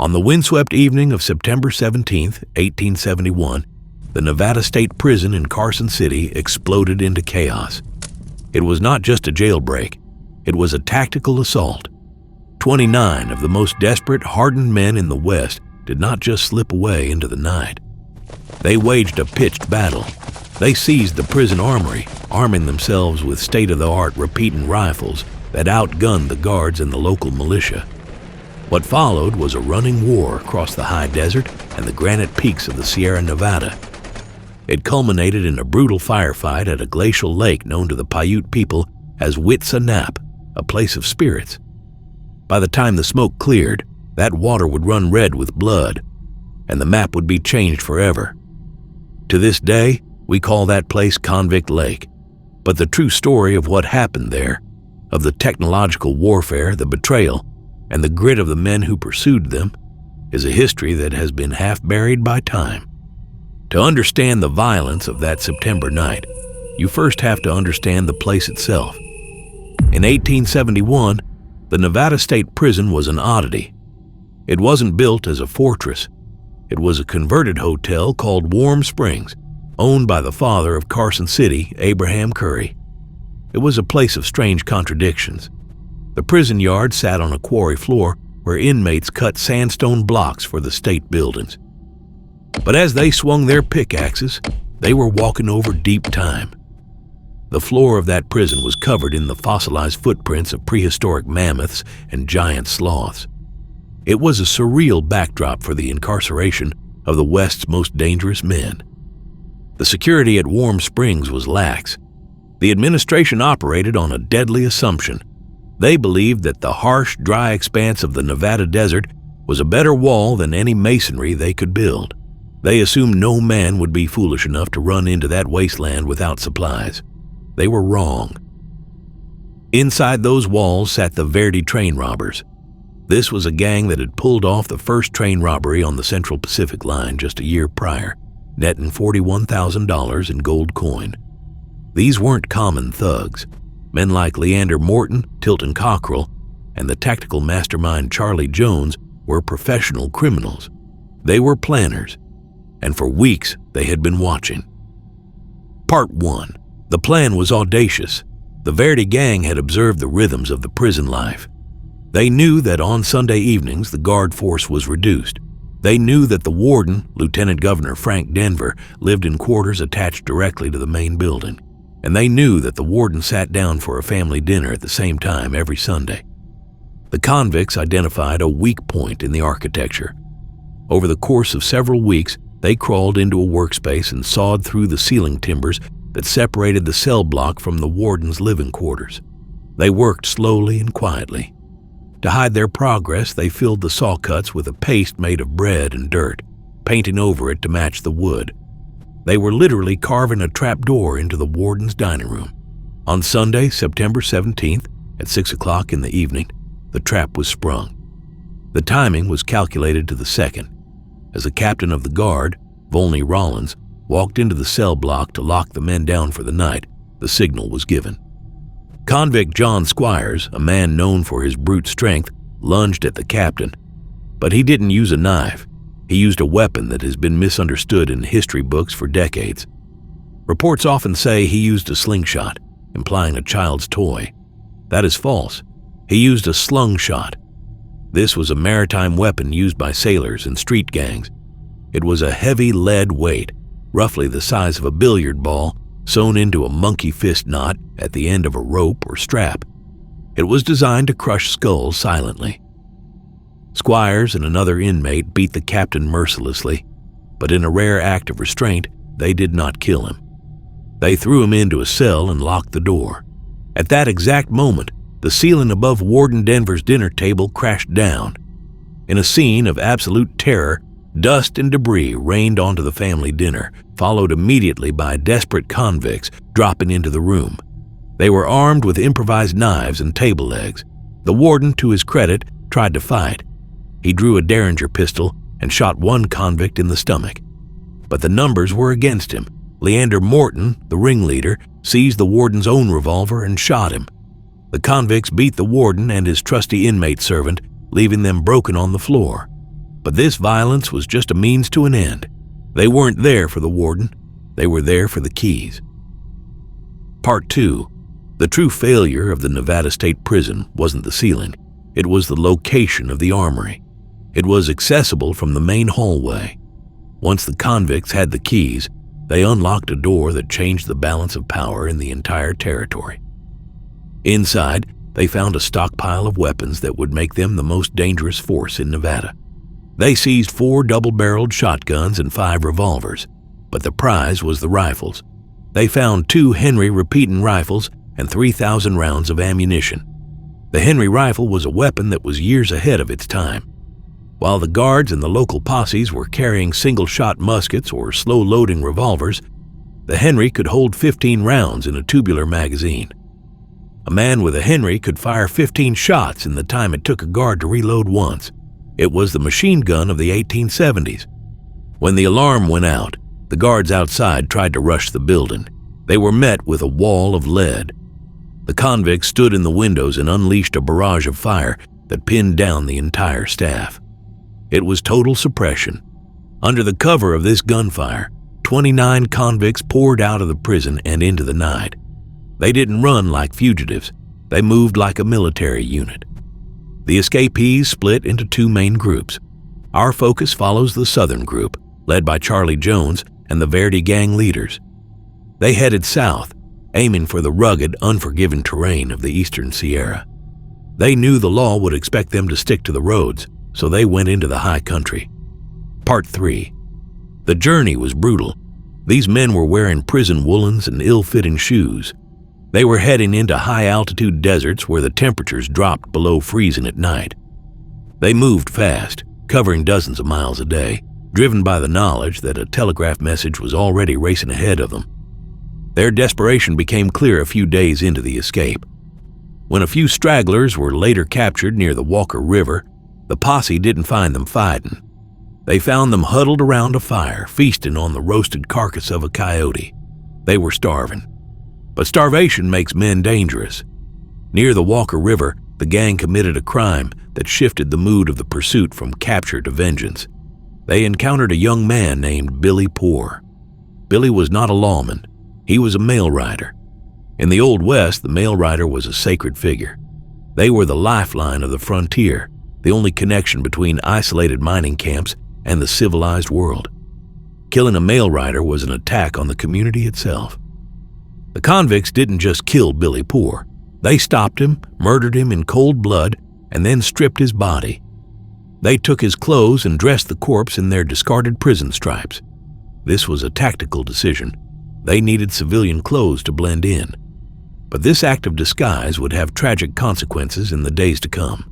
On the windswept evening of September 17, 1871, the Nevada State Prison in Carson City exploded into chaos. It was not just a jailbreak, it was a tactical assault. 29 of the most desperate, hardened men in the West did not just slip away into the night. They waged a pitched battle. They seized the prison armory, arming themselves with state-of-the-art repeating rifles that outgunned the guards and the local militia. What followed was a running war across the high desert and the granite peaks of the Sierra Nevada. It culminated in a brutal firefight at a glacial lake known to the Paiute people as Wit-sa-nap, a place of spirits. By the time the smoke cleared, that water would run red with blood, and the map would be changed forever. To this day, we call that place Convict Lake. But the true story of what happened there, of the technological warfare, the betrayal, and the grit of the men who pursued them, is a history that has been half buried by time. To understand the violence of that September night, you first have to understand the place itself. In 1871, the Nevada State Prison was an oddity. It wasn't built as a fortress. It was a converted hotel called Warm Springs, owned by the father of Carson City, Abraham Curry. It was a place of strange contradictions. The prison yard sat on a quarry floor where inmates cut sandstone blocks for the state buildings. But as they swung their pickaxes, they were walking over deep time. The floor of that prison was covered in the fossilized footprints of prehistoric mammoths and giant sloths. It was a surreal backdrop for the incarceration of the West's most dangerous men. The security at Warm Springs was lax. The administration operated on a deadly assumption. They believed that the harsh, dry expanse of the Nevada desert was a better wall than any masonry they could build. They assumed no man would be foolish enough to run into that wasteland without supplies. They were wrong. Inside those walls sat the Verdi train robbers. This was a gang that had pulled off the first train robbery on the Central Pacific Line just a year prior, netting $41,000 in gold coin. These weren't common thugs. Men like Leander Morton, Tilton Cockrell, and the tactical mastermind Charlie Jones were professional criminals. They were planners, and for weeks they had been watching. Part 1. The plan was audacious. The Verdi gang had observed the rhythms of the prison life. They knew that on Sunday evenings the guard force was reduced. They knew that the warden, Lieutenant Governor Frank Denver, lived in quarters attached directly to the main building. And they knew that the warden sat down for a family dinner at the same time every Sunday. The convicts identified a weak point in the architecture. Over the course of several weeks, they crawled into a workspace and sawed through the ceiling timbers that separated the cell block from the warden's living quarters. They worked slowly and quietly. To hide their progress, they filled the saw cuts with a paste made of bread and dirt, painting over it to match the wood. They were literally carving a trapdoor into the warden's dining room. On Sunday, September 17th, at 6 o'clock in the evening, the trap was sprung. The timing was calculated to the second. As the captain of the guard, Volney Rollins, walked into the cell block to lock the men down for the night, the signal was given. Convict John Squires, a man known for his brute strength, lunged at the captain. But he didn't use a knife. He used a weapon that has been misunderstood in history books for decades. Reports often say he used a slingshot, implying a child's toy. That is false. He used a slung shot. This was a maritime weapon used by sailors and street gangs. It was a heavy lead weight, roughly the size of a billiard ball, sewn into a monkey fist knot at the end of a rope or strap. It was designed to crush skulls silently. Squires and another inmate beat the captain mercilessly, but in a rare act of restraint, they did not kill him. They threw him into a cell and locked the door. At that exact moment, the ceiling above Warden Denver's dinner table crashed down. In a scene of absolute terror, dust and debris rained onto the family dinner, followed immediately by desperate convicts dropping into the room. They were armed with improvised knives and table legs. The warden, to his credit, tried to fight. He drew a Derringer pistol and shot one convict in the stomach. But the numbers were against him. Leander Morton, the ringleader, seized the warden's own revolver and shot him. The convicts beat the warden and his trusty inmate servant, leaving them broken on the floor. But this violence was just a means to an end. They weren't there for the warden. They were there for the keys. Part 2. The true failure of the Nevada State Prison wasn't the ceiling. It was the location of the Armory. It was accessible from the main hallway. Once the convicts had the keys, they unlocked a door that changed the balance of power in the entire territory. Inside, they found a stockpile of weapons that would make them the most dangerous force in Nevada. They seized 4 double-barreled shotguns and 5 revolvers, but the prize was the rifles. They found 2 Henry repeating rifles and 3,000 rounds of ammunition. The Henry rifle was a weapon that was years ahead of its time. While the guards and the local posses were carrying single-shot muskets or slow-loading revolvers, the Henry could hold 15 rounds in a tubular magazine. A man with a Henry could fire 15 shots in the time it took a guard to reload once. It was the machine gun of the 1870s. When the alarm went out, the guards outside tried to rush the building. They were met with a wall of lead. The convicts stood in the windows and unleashed a barrage of fire that pinned down the entire staff. It was total suppression. Under the cover of this gunfire, 29 convicts poured out of the prison and into the night. They didn't run like fugitives. They moved like a military unit. The escapees split into 2 main groups. Our focus follows the southern group, led by Charlie Jones and the Verdi gang leaders. They headed south, aiming for the rugged, unforgiving terrain of the eastern Sierra. They knew the law would expect them to stick to the roads, so they went into the high country. Part 3. The journey was brutal. These men were wearing prison woolens and ill-fitting shoes. They were heading into high-altitude deserts where the temperatures dropped below freezing at night. They moved fast, covering dozens of miles a day, driven by the knowledge that a telegraph message was already racing ahead of them. Their desperation became clear a few days into the escape. When a few stragglers were later captured near the Walker River, the posse didn't find them fighting. They found them huddled around a fire, feasting on the roasted carcass of a coyote. They were starving. But starvation makes men dangerous. Near the Walker River, the gang committed a crime that shifted the mood of the pursuit from capture to vengeance. They encountered a young man named Billy Poor. Billy was not a lawman. He was a mail rider. In the Old West, the mail rider was a sacred figure. They were the lifeline of the frontier, the only connection between isolated mining camps and the civilized world. Killing a mail rider was an attack on the community itself. The convicts didn't just kill Billy Poor. They stopped him, murdered him in cold blood, and then stripped his body. They took his clothes and dressed the corpse in their discarded prison stripes. This was a tactical decision. They needed civilian clothes to blend in. But this act of disguise would have tragic consequences in the days to come.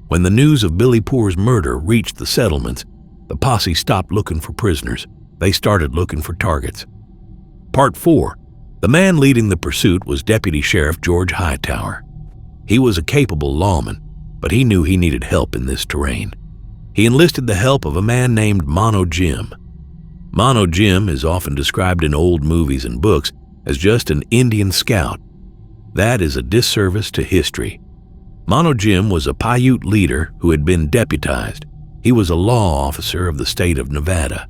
When the news of Billy Poor's murder reached the settlements, the posse stopped looking for prisoners. They started looking for targets. Part 4. The man leading the pursuit was Deputy Sheriff George Hightower. He was a capable lawman, but he knew he needed help in this terrain. He enlisted the help of a man named Mono Jim. Mono Jim is often described in old movies and books as just an Indian scout. That is a disservice to history. Mono Jim was a Paiute leader who had been deputized. He was a law officer of the state of Nevada.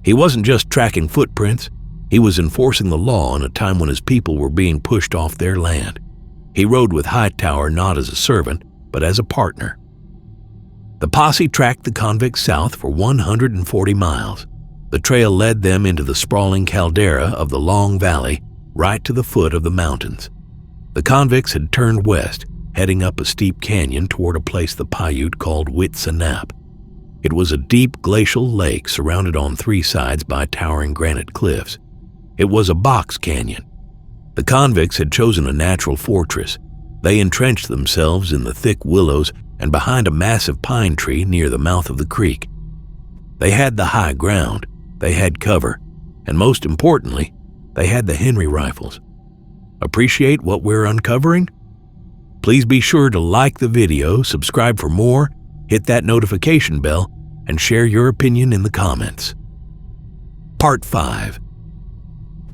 He wasn't just tracking footprints, he was enforcing the law in a time when his people were being pushed off their land. He rode with Hightower not as a servant, but as a partner. The posse tracked the convicts south for 140 miles. The trail led them into the sprawling caldera of the Long Valley, right to the foot of the mountains. The convicts had turned west, heading up a steep canyon toward a place the Paiute called Wit-sa-nap. It was a deep glacial lake surrounded on 3 sides by towering granite cliffs. It was a box canyon. The convicts had chosen a natural fortress. They entrenched themselves in the thick willows and behind a massive pine tree near the mouth of the creek. They had the high ground, they had cover, and most importantly, they had the Henry rifles. Appreciate what we're uncovering? Please be sure to like the video, subscribe for more, hit that notification bell, and share your opinion in the comments. Part 5.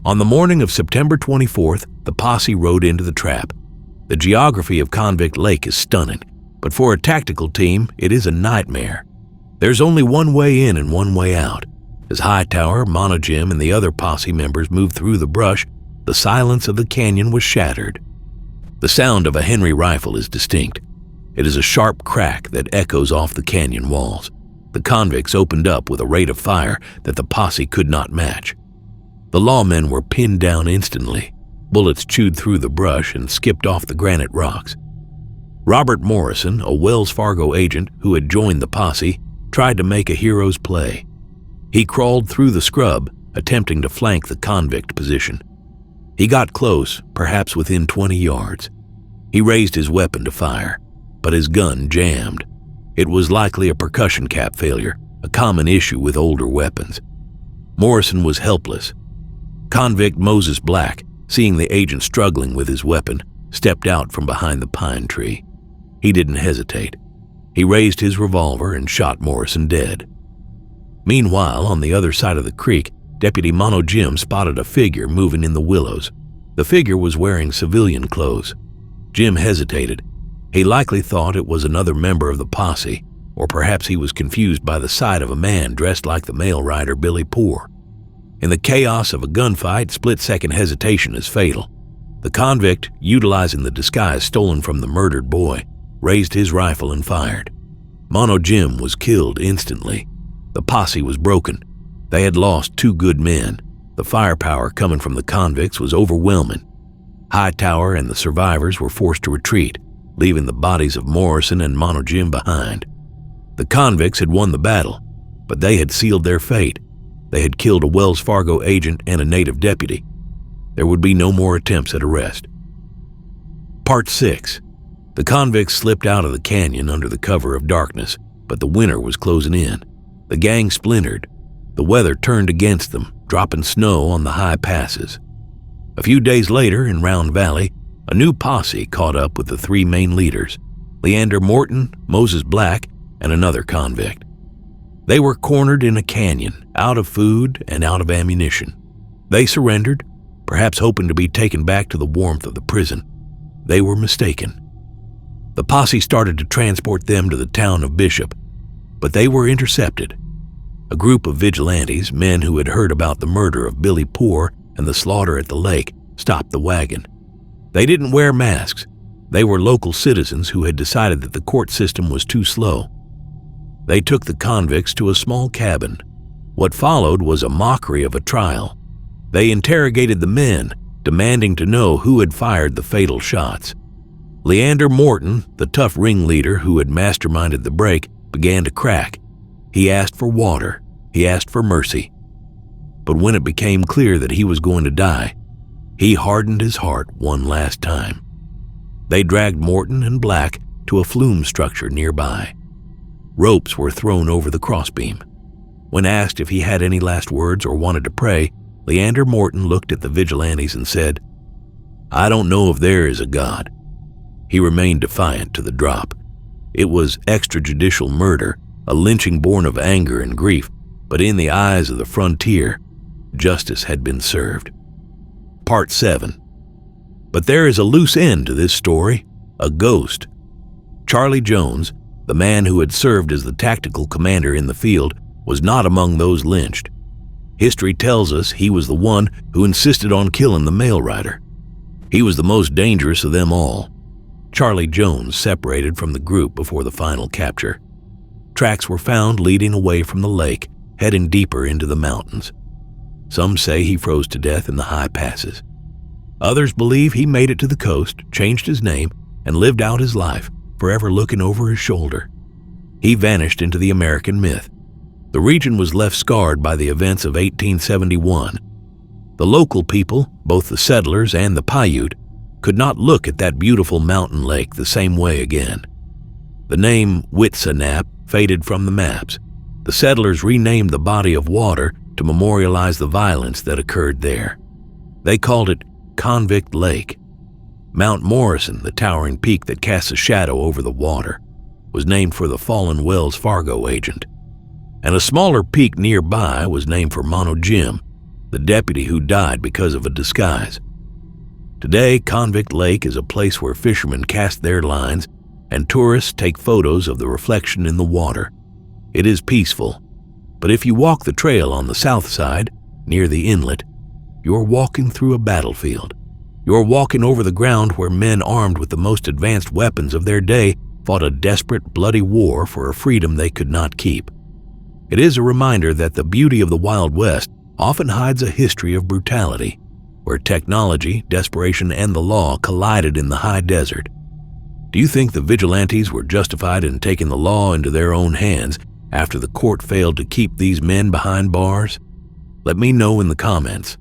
On the morning of September 24th, the posse rode into the trap. The geography of Convict Lake is stunning, but for a tactical team, it is a nightmare. There's only one way in and one way out. As Hightower, Mono Jim, and the other posse members moved through the brush, the silence of the canyon was shattered. The sound of a Henry rifle is distinct. It is a sharp crack that echoes off the canyon walls. The convicts opened up with a rate of fire that the posse could not match. The lawmen were pinned down instantly. Bullets chewed through the brush and skipped off the granite rocks. Robert Morrison, a Wells Fargo agent who had joined the posse, tried to make a hero's play. He crawled through the scrub, attempting to flank the convict position. He got close, perhaps within 20 yards. He raised his weapon to fire, but his gun jammed. It was likely a percussion cap failure, a common issue with older weapons. Morrison was helpless. Convict Moses Black, seeing the agent struggling with his weapon, stepped out from behind the pine tree. He didn't hesitate. He raised his revolver and shot Morrison dead. Meanwhile, on the other side of the creek, Deputy Mono Jim spotted a figure moving in the willows. The figure was wearing civilian clothes. Jim hesitated. He likely thought it was another member of the posse, or perhaps he was confused by the sight of a man dressed like the mail rider Billy Poor. In the chaos of a gunfight, split-second hesitation is fatal. The convict, utilizing the disguise stolen from the murdered boy, raised his rifle and fired. Mono Jim was killed instantly. The posse was broken. They had lost 2 good men. The firepower coming from the convicts was overwhelming. Hightower and the survivors were forced to retreat, leaving the bodies of Morrison and Mono Jim behind. The convicts had won the battle, but they had sealed their fate. They had killed a Wells Fargo agent and a native deputy. There would be no more attempts at arrest. Part 6. The convicts slipped out of the canyon under the cover of darkness, but the winter was closing in. The gang splintered. The weather turned against them, dropping snow on the high passes. A few days later, in Round Valley, a new posse caught up with the 3 main leaders, Leander Morton, Moses Black, and another convict. They were cornered in a canyon, out of food and out of ammunition. They surrendered, perhaps hoping to be taken back to the warmth of the prison. They were mistaken. The posse started to transport them to the town of Bishop, but they were intercepted. A group of vigilantes, men who had heard about the murder of Billy Poor and the slaughter at the lake, stopped the wagon. They didn't wear masks. They were local citizens who had decided that the court system was too slow. They took the convicts to a small cabin. What followed was a mockery of a trial. They interrogated the men, demanding to know who had fired the fatal shots. Leander Morton, the tough ringleader who had masterminded the break, began to crack. He asked for water. He asked for mercy. But when it became clear that he was going to die, he hardened his heart one last time. They dragged Morton and Black to a flume structure nearby. Ropes were thrown over the crossbeam. When asked if he had any last words or wanted to pray, Leander Morton looked at the vigilantes and said, "I don't know if there is a God." He remained defiant to the drop. It was extrajudicial murder, a lynching born of anger and grief, but in the eyes of the frontier, justice had been served. Part 7. But there is a loose end to this story, a ghost. Charlie Jones, the man who had served as the tactical commander in the field, was not among those lynched. History tells us he was the one who insisted on killing the mail rider. He was the most dangerous of them all. Charlie Jones separated from the group before the final capture. Tracks were found leading away from the lake, heading deeper into the mountains. Some say he froze to death in the high passes. Others believe he made it to the coast, changed his name, and lived out his life, forever looking over his shoulder. He vanished into the American myth. The region was left scarred by the events of 1871. The local people, both the settlers and the Paiute, could not look at that beautiful mountain lake the same way again. The name Wit-sa-nap faded from the maps. The settlers renamed the body of water to memorialize the violence that occurred there. They called it Convict Lake. Mount Morrison, the towering peak that casts a shadow over the water, was named for the fallen Wells Fargo agent. And a smaller peak nearby was named for Mono Jim, the deputy who died because of a disguise. Today, Convict Lake is a place where fishermen cast their lines and tourists take photos of the reflection in the water. It is peaceful, but if you walk the trail on the south side, near the inlet, you're walking through a battlefield. You're walking over the ground where men armed with the most advanced weapons of their day fought a desperate, bloody war for a freedom they could not keep. It is a reminder that the beauty of the Wild West often hides a history of brutality, where technology, desperation, and the law collided in the high desert. Do you think the vigilantes were justified in taking the law into their own hands after the court failed to keep these men behind bars? Let me know in the comments.